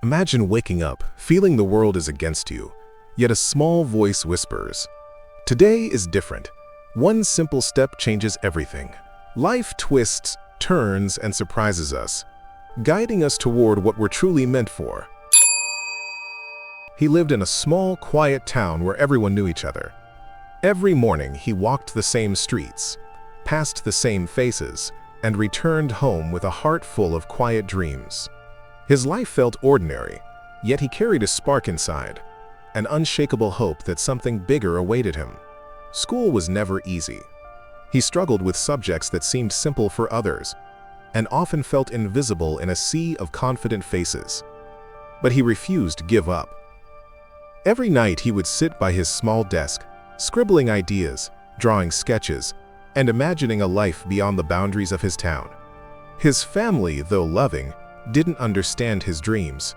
Imagine waking up, feeling the world is against you, yet a small voice whispers, "Today is different. One simple step changes everything." Life twists, turns, and surprises us, guiding us toward what we're truly meant for. He lived in a small, quiet town where everyone knew each other. Every morning, he walked the same streets, passed the same faces, and returned home with a heart full of quiet dreams. His life felt ordinary, yet he carried a spark inside, an unshakable hope that something bigger awaited him. School was never easy. He struggled with subjects that seemed simple for others, and often felt invisible in a sea of confident faces. But he refused to give up. Every night he would sit by his small desk, scribbling ideas, drawing sketches, and imagining a life beyond the boundaries of his town. His family, though loving, didn't understand his dreams.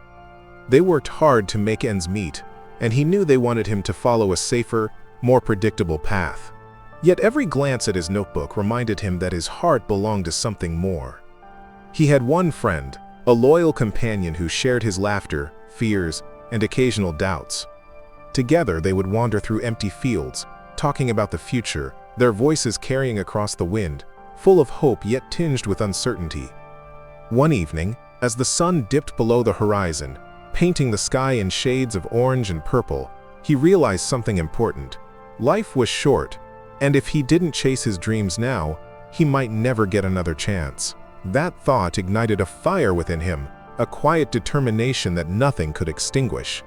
They worked hard to make ends meet, and he knew they wanted him to follow a safer, more predictable path. Yet every glance at his notebook reminded him that his heart belonged to something more. He had one friend, a loyal companion who shared his laughter, fears, and occasional doubts. Together they would wander through empty fields, talking about the future, their voices carrying across the wind, full of hope yet tinged with uncertainty. One evening, as the sun dipped below the horizon, painting the sky in shades of orange and purple, he realized something important. Life was short, and if he didn't chase his dreams now, he might never get another chance. That thought ignited a fire within him, a quiet determination that nothing could extinguish.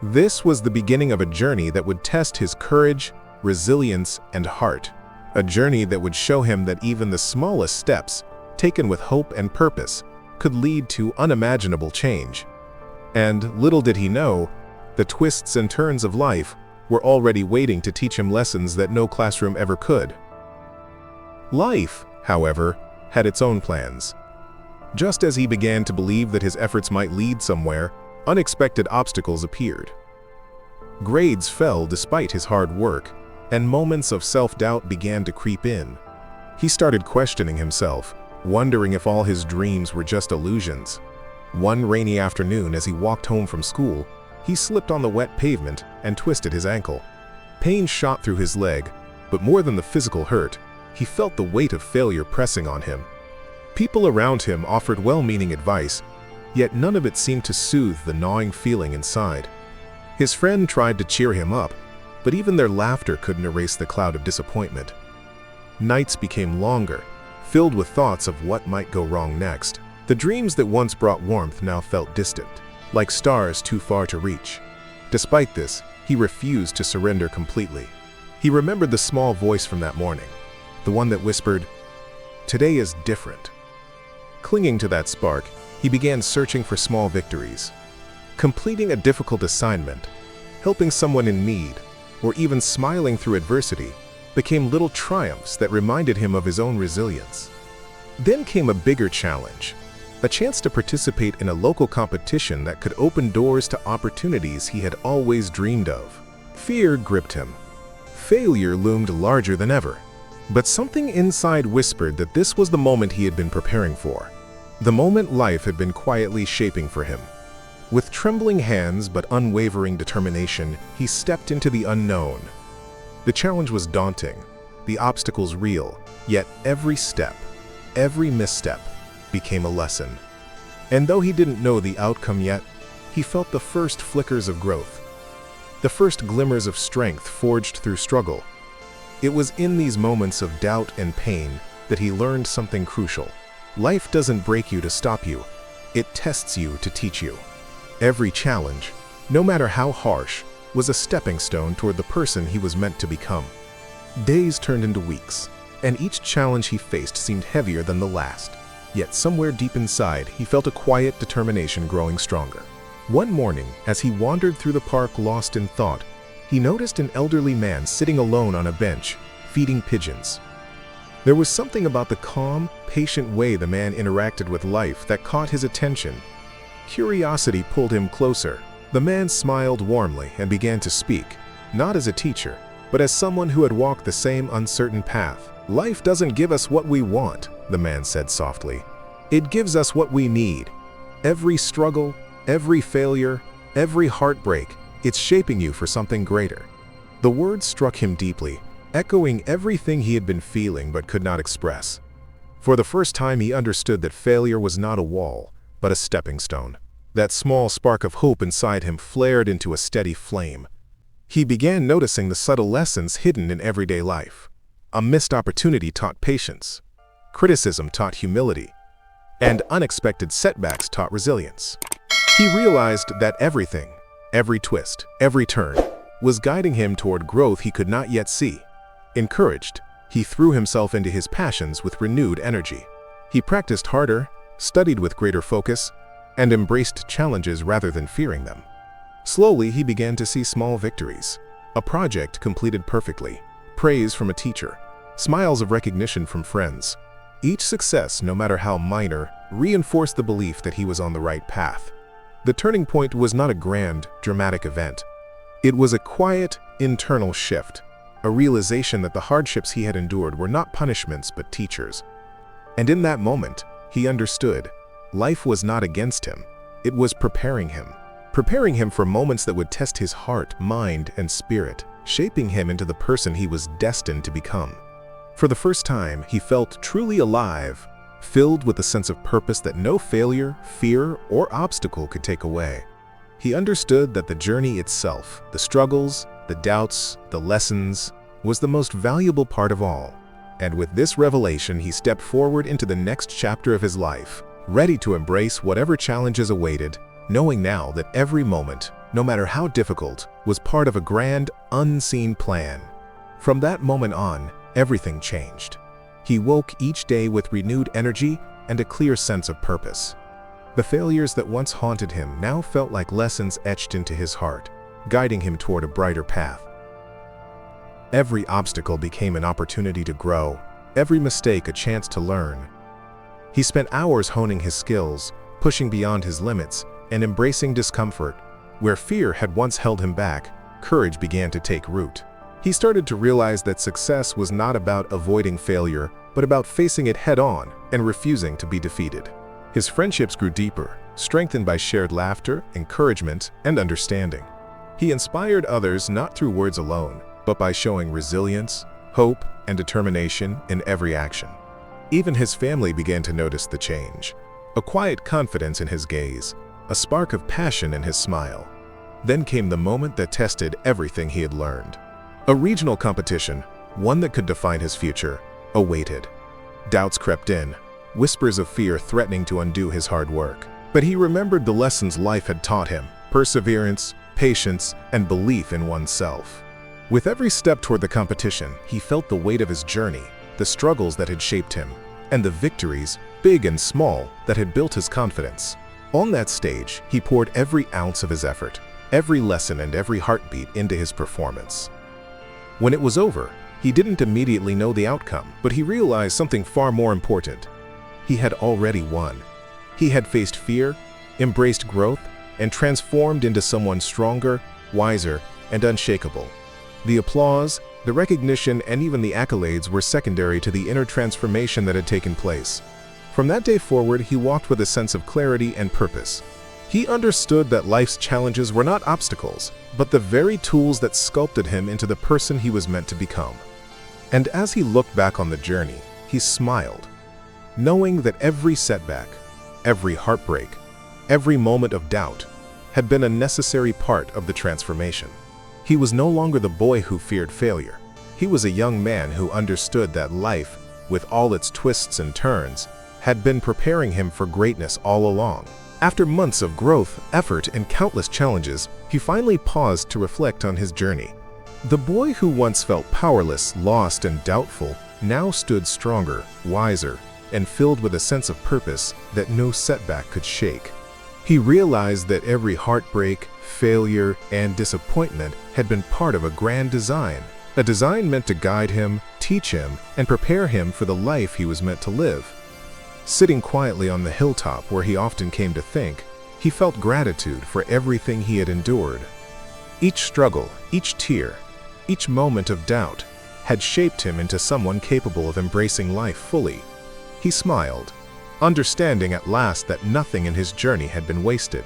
This was the beginning of a journey that would test his courage, resilience, and heart. A journey that would show him that even the smallest steps, taken with hope and purpose, could lead to unimaginable change. And little did he know, the twists and turns of life were already waiting to teach him lessons that no classroom ever could. Life, however, had its own plans. Just as he began to believe that his efforts might lead somewhere, unexpected obstacles appeared. Grades fell despite his hard work, and moments of self-doubt began to creep in. He started questioning himself, wondering if all his dreams were just illusions. One rainy afternoon, as he walked home from school, he slipped on the wet pavement and twisted his ankle. Pain shot through his leg, but more than the physical hurt, he felt the weight of failure pressing on him. People around him offered well-meaning advice, yet none of it seemed to soothe the gnawing feeling inside. His friend tried to cheer him up, but even their laughter couldn't erase the cloud of disappointment. Nights became longer, filled with thoughts of what might go wrong next. The dreams that once brought warmth now felt distant, like stars too far to reach. Despite this, he refused to surrender completely. He remembered the small voice from that morning, the one that whispered, "Today is different." Clinging to that spark, he began searching for small victories. Completing a difficult assignment, helping someone in need, or even smiling through adversity became little triumphs that reminded him of his own resilience. Then came a bigger challenge, a chance to participate in a local competition that could open doors to opportunities he had always dreamed of. Fear gripped him. Failure loomed larger than ever. But something inside whispered that this was the moment he had been preparing for. The moment life had been quietly shaping for him. With trembling hands but unwavering determination, he stepped into the unknown. The challenge was daunting, the obstacles real, yet every step, every misstep, became a lesson. And though he didn't know the outcome yet, he felt the first flickers of growth, the first glimmers of strength forged through struggle. It was in these moments of doubt and pain that he learned something crucial. Life doesn't break you to stop you, it tests you to teach you. Every challenge, no matter how harsh, was a stepping stone toward the person he was meant to become. Days turned into weeks, and each challenge he faced seemed heavier than the last. Yet somewhere deep inside, he felt a quiet determination growing stronger. One morning, as he wandered through the park lost in thought, he noticed an elderly man sitting alone on a bench, feeding pigeons. There was something about the calm, patient way the man interacted with life that caught his attention. Curiosity pulled him closer. The man smiled warmly and began to speak, not as a teacher, but as someone who had walked the same uncertain path. "Life doesn't give us what we want," the man said softly. "It gives us what we need. Every struggle, Every failure, every heartbreak, it's shaping you for something greater. The words struck him deeply, echoing everything he had been feeling but could not express. For the first time, he understood that failure was not a wall, but a stepping stone. That small spark of hope inside him flared into a steady flame. He began noticing the subtle lessons hidden in everyday life. A missed opportunity taught patience, criticism taught humility, and unexpected setbacks taught resilience. He realized that everything, every twist, every turn, was guiding him toward growth he could not yet see. Encouraged, he threw himself into his passions with renewed energy. He practiced harder, studied with greater focus, and embraced challenges rather than fearing them. Slowly, he began to see small victories. A project completed perfectly, praise from a teacher, smiles of recognition from friends. Each success, no matter how minor, reinforced the belief that he was on the right path. The turning point was not a grand, dramatic event. It was a quiet, internal shift, a realization that the hardships he had endured were not punishments but teachers. And in that moment, he understood. Life was not against him. It was preparing him for moments that would test his heart, mind, and spirit, shaping him into the person he was destined to become. For the first time, he felt truly alive, filled with a sense of purpose that no failure, fear, or obstacle could take away. He understood that the journey itself, the struggles, the doubts, the lessons, was the most valuable part of all. And with this revelation, he stepped forward into the next chapter of his life, ready to embrace whatever challenges awaited, knowing now that every moment, no matter how difficult, was part of a grand, unseen plan. From that moment on, everything changed. He woke each day with renewed energy and a clear sense of purpose. The failures that once haunted him now felt like lessons etched into his heart, guiding him toward a brighter path. Every obstacle became an opportunity to grow, every mistake a chance to learn. He spent hours honing his skills, pushing beyond his limits, and embracing discomfort. Where fear had once held him back, courage began to take root. He started to realize that success was not about avoiding failure, but about facing it head-on and refusing to be defeated. His friendships grew deeper, strengthened by shared laughter, encouragement, and understanding. He inspired others not through words alone, but by showing resilience, hope, and determination in every action. Even his family began to notice the change. A quiet confidence in his gaze, a spark of passion in his smile. Then came the moment that tested everything he had learned. A regional competition, one that could define his future, awaited. Doubts crept in, whispers of fear threatening to undo his hard work. But he remembered the lessons life had taught him: perseverance, patience, and belief in oneself. With every step toward the competition, he felt the weight of his journey, the struggles that had shaped him, and the victories, big and small, that had built his confidence. On that stage, he poured every ounce of his effort, every lesson and every heartbeat into his performance. When it was over, he didn't immediately know the outcome, but he realized something far more important. He had already won. He had faced fear, embraced growth, and transformed into someone stronger, wiser, and unshakable. The applause, the recognition, and even the accolades were secondary to the inner transformation that had taken place. From that day forward, he walked with a sense of clarity and purpose. He understood that life's challenges were not obstacles, but the very tools that sculpted him into the person he was meant to become. And as he looked back on the journey, he smiled, knowing that every setback, every heartbreak, every moment of doubt had been a necessary part of the transformation. He was no longer the boy who feared failure. He was a young man who understood that life, with all its twists and turns, had been preparing him for greatness all along. After months of growth, effort, and countless challenges, he finally paused to reflect on his journey. The boy who once felt powerless, lost, and doubtful now stood stronger, wiser, and filled with a sense of purpose that no setback could shake. He realized that every heartbreak, failure, and disappointment had been part of a grand design, a design meant to guide him, teach him, and prepare him for the life he was meant to live. Sitting quietly on the hilltop where he often came to think, he felt gratitude for everything he had endured. Each struggle, each tear, each moment of doubt had shaped him into someone capable of embracing life fully. He smiled, understanding at last that nothing in his journey had been wasted.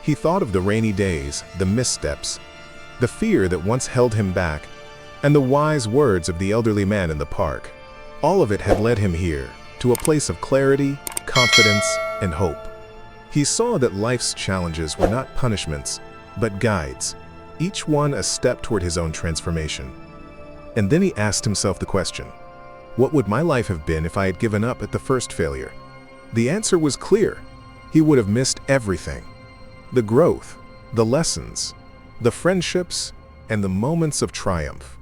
He thought of the rainy days, the missteps, the fear that once held him back, and the wise words of the elderly man in the park. All of it had led him here, to a place of clarity, confidence, and hope. He saw that life's challenges were not punishments, but guides, each one a step toward his own transformation. And then he asked himself the question, what would my life have been if I had given up at the first failure? The answer was clear. He would have missed everything. The growth, the lessons, the friendships, and the moments of triumph.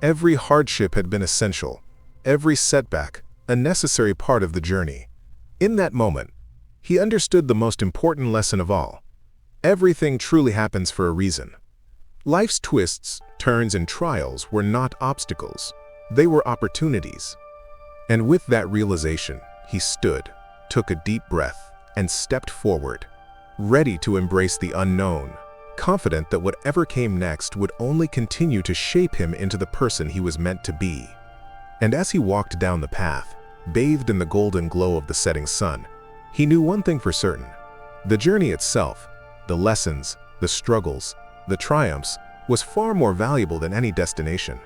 Every hardship had been essential, every setback a necessary part of the journey. In that moment, he understood the most important lesson of all. Everything truly happens for a reason. Life's twists, turns, and trials were not obstacles. They were opportunities. And with that realization, he stood, took a deep breath, and stepped forward, ready to embrace the unknown, confident that whatever came next would only continue to shape him into the person he was meant to be. And as he walked down the path, bathed in the golden glow of the setting sun, he knew one thing for certain. The journey itself, the lessons, the struggles, the triumphs, was far more valuable than any destination.